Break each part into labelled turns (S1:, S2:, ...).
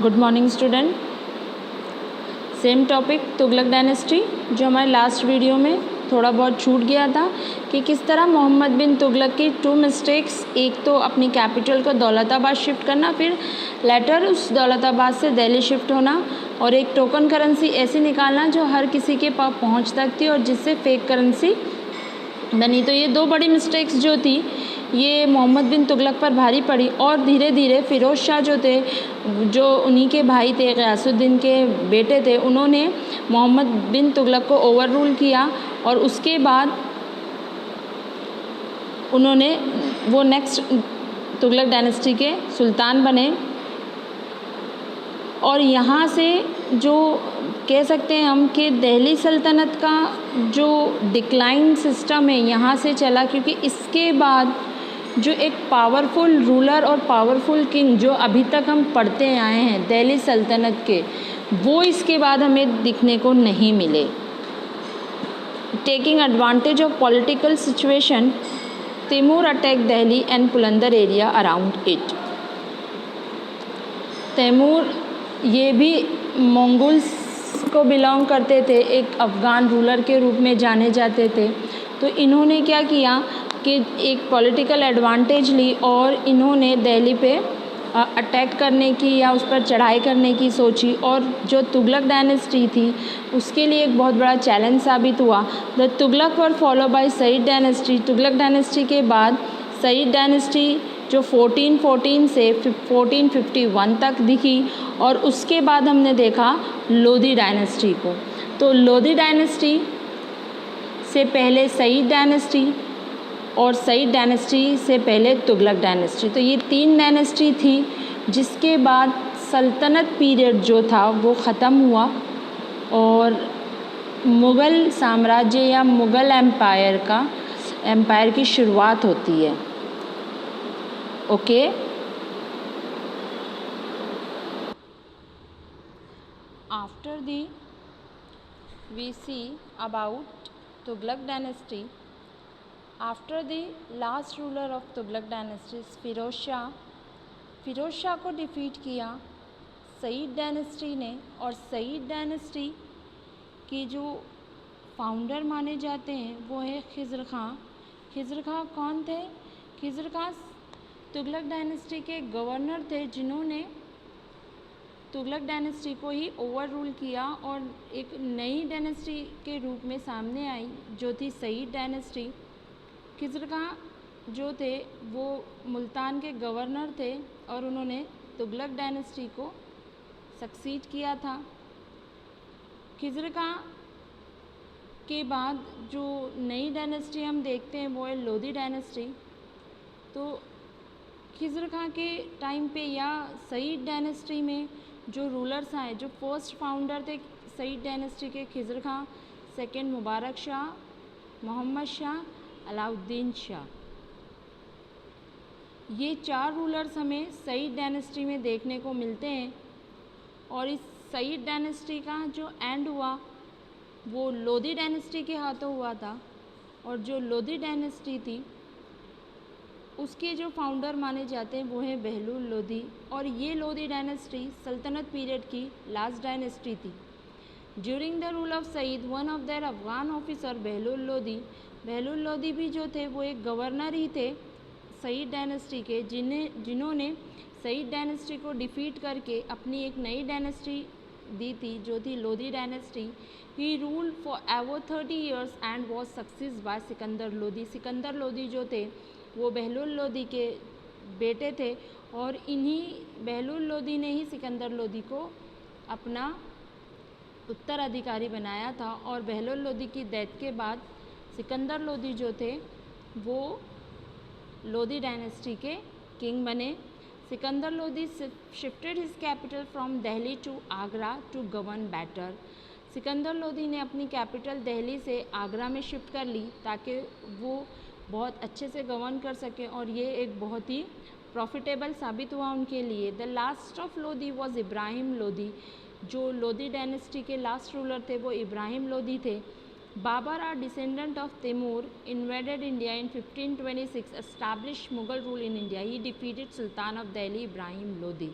S1: Good morning student. Same topic Tughlaq dynasty, जो हमारे last video में थोड़ा बहुत छूट गया था कि किस तरह मोहम्मद बिन तुगलक की 2 मिस्टेक्स, एक तो अपनी कैपिटल को दौलताबाद शिफ्ट करना, फिर लेटर उस दौलताबाद से दिल्ली शिफ्ट होना, और एक टोकन करेंसी ऐसी निकालना जो हर किसी के पास पहुंच तक थी और जिससे फेक करेंसी बनी। तो ये 2 बड़ी मिस्टेक्स जो थी ये मोहम्मद बिन तुगलक पर भारी पड़ी, और धीरे धीरे फ़िरोज़ शाह जो थे, जो उन्हीं के भाई थे, ग़ियासुद्दीन के बेटे थे, उन्होंने मोहम्मद बिन तुगलक को ओवर रूल किया और उसके बाद उन्होंने वो नेक्स्ट तुगलक डायनेस्टी के सुल्तान बने। और यहाँ से जो कह सकते हैं हम कि दिल्ली सल्तनत का जो डिक्लाइन सिस्टम है यहाँ से चला, क्योंकि इसके बाद जो एक पावरफुल रूलर और पावरफुल किंग जो अभी तक हम पढ़ते आए हैं दिल्ली सल्तनत के, वो इसके बाद हमें दिखने को नहीं मिले। Taking advantage of political situation, Timur attack Delhi and पुलंदर एरिया अराउंड इट। तैमूर ये भी मंगोल्स को बिलोंग करते थे, एक अफ़गान रूलर के रूप में जाने जाते थे। तो इन्होंने क्या किया कि एक पॉलिटिकल एडवांटेज ली और इन्होंने दिल्ली पे अटैक करने की या उस पर चढ़ाई करने की सोची, और जो तुगलक डायनेस्टी थी उसके लिए एक बहुत बड़ा चैलेंज साबित हुआ। The Tughlaq were follow by Sayyid dynasty. Tughlaq dynasty के बाद सईद डायनेस्टी जो 1414 से 1451 तक दिखी, और उसके बाद हमने देखा लोधी डायनेस्टी को। तो लोधी डायनेस्टी से पहले सईद डायनेस्टी और सईद डायनेस्टी से पहले तुगलक डायनेस्टी। तो ये 3 डायनेस्टी थी, जिसके बाद सल्तनत पीरियड जो था वो ख़त्म हुआ और मुग़ल साम्राज्य या मुग़ल एम्पायर की शुरुआत होती है। Okay, after the we see about Tughlaq dynasty. After the last ruler of Tughlaq dynasty Firoz Shah को डिफ़ीट किया सईद डायनेस्टी ने, और सईद डायनेस्टी के जो फाउंडर माने जाते हैं वो है खिज़र खां। खिज़र खां कौन थे? खिज़र खां तुगलक डायनेस्टी के गवर्नर थे, जिन्होंने तुगलक डायनेस्टी को ही ओवर रूल किया और एक नई डायनेस्टी के रूप में सामने आई जो थी सईद डायनेस्टी। खिज़र खां जो थे वो मुल्तान के गवर्नर थे और उन्होंने तुगलक डायनेस्टी को सक्सीड किया था। खिज़र खां के बाद जो नई डायनेस्टी हम देखते हैं वो है लोधी डायनेस्टी। तो खिज़र खां के टाइम पे या सईद डायनेस्टी में जो रूलर्स आए, जो फर्स्ट फाउंडर थे सईद डायनेस्टी के, खिज़र खां, सेकंड मुबारक शाह, मोहम्मद शाह, अलाउद्दीन शाह। ये 4 रूलर्स हमें सईद डायनेस्टी में देखने को मिलते हैं। और इस सईद डायनेस्टी का जो एंड हुआ वो लोधी डायनेस्टी के हाथों हुआ था, और जो लोधी डायनेस्टी थी उसके जो फाउंडर माने जाते हैं वो है बहलूल लोधी। और ये लोधी डायनेस्टी सल्तनत पीरियड की लास्ट डायनेस्टी थी। During the rule of Sayyid, one of their Afghan officer Bahlul Lodi भी जो थे वो एक गवर्नर ही थे सईद डायनेस्टी के, जिन्होंने सईद डायनेस्टी को डिफीट करके अपनी एक नई डायनेस्टी दी थी जो थी Lodi dynasty. He ruled for ever 30 years and was success by Sikandar Lodi. Sikandar Lodi जो थे वो बहलूल लोधी के बेटे थे, और इन्हीं बहलूल लोधी ने ही सिकंदर लोधी को अपना उत्तराधिकारी बनाया था। और बहलूल लोधी की डेथ के बाद सिकंदर लोधी जो थे वो लोधी डायनेस्टी के किंग बने। Sikandar Lodi shifted his capital from Delhi to Agra to govern better. Sikandar Lodi ने अपनी कैपिटल दिल्ली से आगरा में शिफ्ट कर ली ताकि वो बहुत अच्छे से गवर्न कर सकें, और ये एक बहुत ही प्रॉफिटेबल साबित हुआ उनके लिए। The last of Lodhi was Ibrahim Lodhi. जो लोधी डायनेस्टी के लास्ट रूलर थे वो इब्राहिम लोधी थे। Babar, a descendant of Timur, invaded India in 1526, established Mughal rule in India. He defeated Sultan of Delhi, Ibrahim Lodi.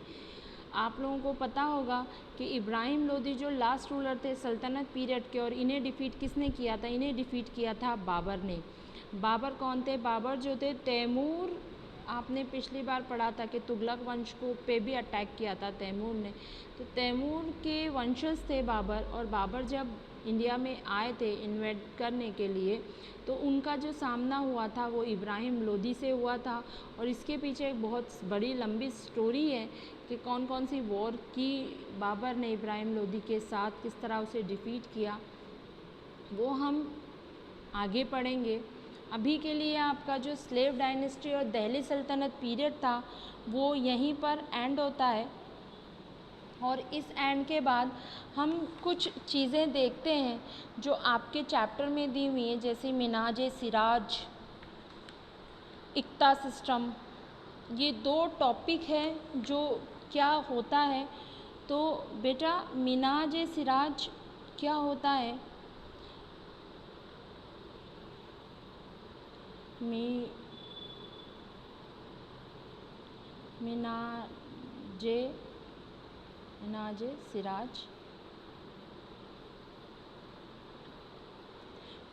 S1: आप लोगों को पता होगा कि इब्राहिम लोदी जो लास्ट रूलर थे सल्तनत पीरियड के, और इन्हें डिफ़ीट किसने किया था? इन्हें डिफ़ीट किया था बाबर ने। बाबर कौन थे? बाबर जो थे तैमूर, आपने पिछली बार पढ़ा था कि तुगलक वंश को पे भी अटैक किया था तैमूर ने। तो तैमूर के वंशज थे बाबर, और बाबर जब इंडिया में आए थे इन्वेड करने के लिए, तो उनका जो सामना हुआ था वो इब्राहिम लोदी से हुआ था। और इसके पीछे एक बहुत बड़ी लंबी स्टोरी है कि कौन कौन सी वॉर की बाबर ने इब्राहिम लोदी के साथ, किस तरह उसे डिफ़ीट किया, वो हम आगे पढ़ेंगे। अभी के लिए आपका जो स्लेव डायनेस्टी और दिल्ली सल्तनत पीरियड था वो यहीं पर एंड होता है। और इस एंड के बाद हम कुछ चीज़ें देखते हैं जो आपके चैप्टर में दी हुई हैं, जैसे मिनाज सिराज, इक्ता सिस्टम। ये 2 टॉपिक हैं जो क्या होता है। तो बेटा मिनाज सिराज क्या होता है? मिनाज सिराज।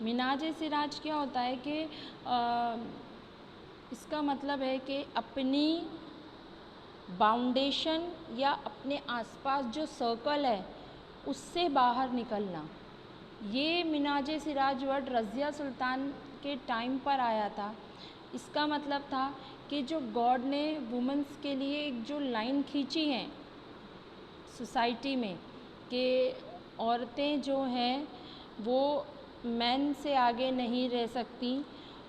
S1: मिनाज सिराज क्या होता है कि इसका मतलब है कि अपनी बाउंडेशन या अपने आसपास जो सर्कल है उससे बाहर निकलना। ये मिनाज सिराज वर्ड रज़िया सुल्तान के टाइम पर आया था। इसका मतलब था कि जो गॉड ने वुमेंस के लिए एक जो लाइन खींची है सोसाइटी में कि औरतें जो हैं वो मैन से आगे नहीं रह सकती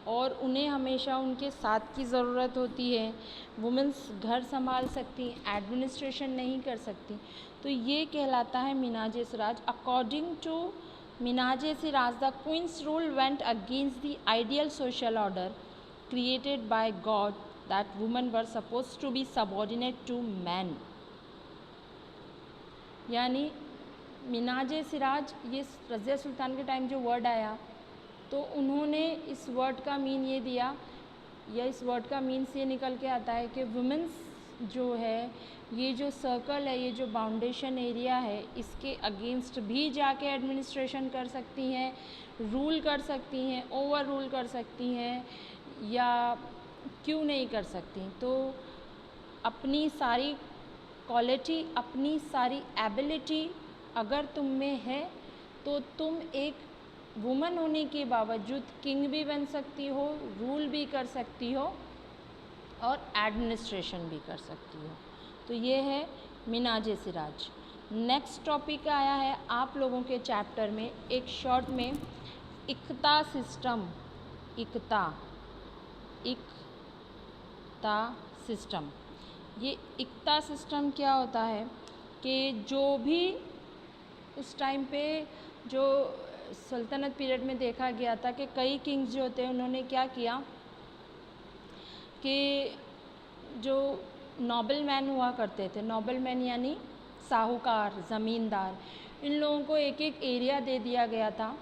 S1: और उन्हें हमेशा उनके साथ की ज़रूरत होती है। वुमेंस घर संभाल सकती, एडमिनिस्ट्रेशन नहीं कर सकती। तो ये कहलाता है Minhaj Siraj. According to Minhaj Siraj, the queen's rule went against the ideal social order created by God that women were supposed to be subordinate to men। यानी मिनाज सिराज, ये रज़िया सुल्तान के टाइम जो वर्ड आया तो उन्होंने इस वर्ड का मीन ये दिया, या इस वर्ड का मीन्स ये निकल के आता है कि वुमेंस जो है, ये जो सर्कल है, ये जो बाउंडेशन एरिया है, इसके अगेंस्ट भी जाके एडमिनिस्ट्रेशन कर सकती हैं, रूल कर सकती हैं, ओवर रूल कर सकती हैं, या क्यों नहीं कर सकती। तो अपनी सारी क्वालिटी, अपनी सारी एबिलिटी अगर तुम में है तो तुम एक वुमन होने के बावजूद किंग भी बन सकती हो, रूल भी कर सकती हो और एडमिनिस्ट्रेशन भी कर सकती हो। तो ये है मिनाज सिराज। नेक्स्ट टॉपिक आया है आप लोगों के चैप्टर में एक शॉर्ट में, इक्ता सिस्टम। इक्ता सिस्टम। ये इक्ता सिस्टम क्या होता है कि जो भी उस टाइम पे जो सल्तनत पीरियड में देखा गया था कि कई किंग्स जो थे उन्होंने क्या किया कि जो नोबल मैन हुआ करते थे, नोबल मैन यानी साहूकार, ज़मींदार, इन लोगों को एक एक एरिया दे दिया गया था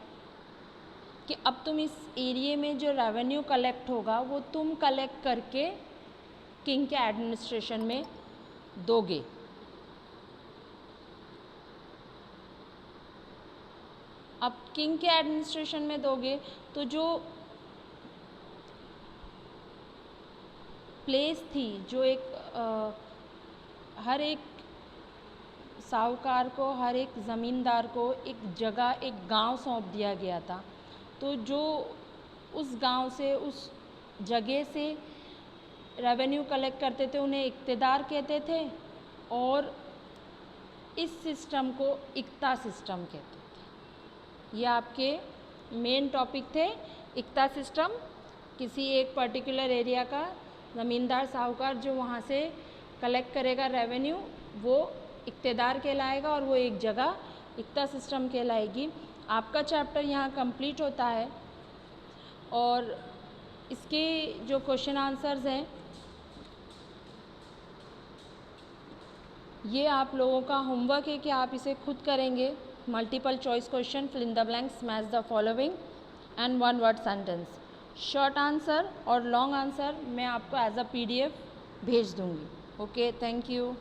S1: कि अब तुम इस एरिया में जो रेवेन्यू कलेक्ट होगा वो तुम कलेक्ट करके किंग के एडमिनिस्ट्रेशन में दोगे। अब किंग के एडमिनिस्ट्रेशन में दोगे तो जो प्लेस थी, जो एक हर एक साहूकार को, हर एक ज़मींदार को एक जगह, एक गांव सौंप दिया गया था। तो जो उस गांव से, उस जगह से रेवेन्यू कलेक्ट करते थे उन्हें इक्तेदार कहते थे, और इस सिस्टम को इक्ता सिस्टम कहते थे। ये आपके मेन टॉपिक थे। इक्ता सिस्टम, किसी एक पर्टिकुलर एरिया का ज़मींदार साहूकार जो वहाँ से कलेक्ट करेगा रेवेन्यू, वो इक्तेदार कहलाएगा और वो एक जगह इक्ता सिस्टम कहलाएगी। आपका चैप्टर यहाँ कंप्लीट होता है और इसके जो क्वेश्चन आंसर्स हैं ये आप लोगों का होमवर्क है कि आप इसे खुद करेंगे। Multiple choice question, fill in the blanks, match the following and one word sentence. Short answer और लॉन्ग आंसर मैं आपको एज अ PDF भेज दूँगी। Okay, thank you.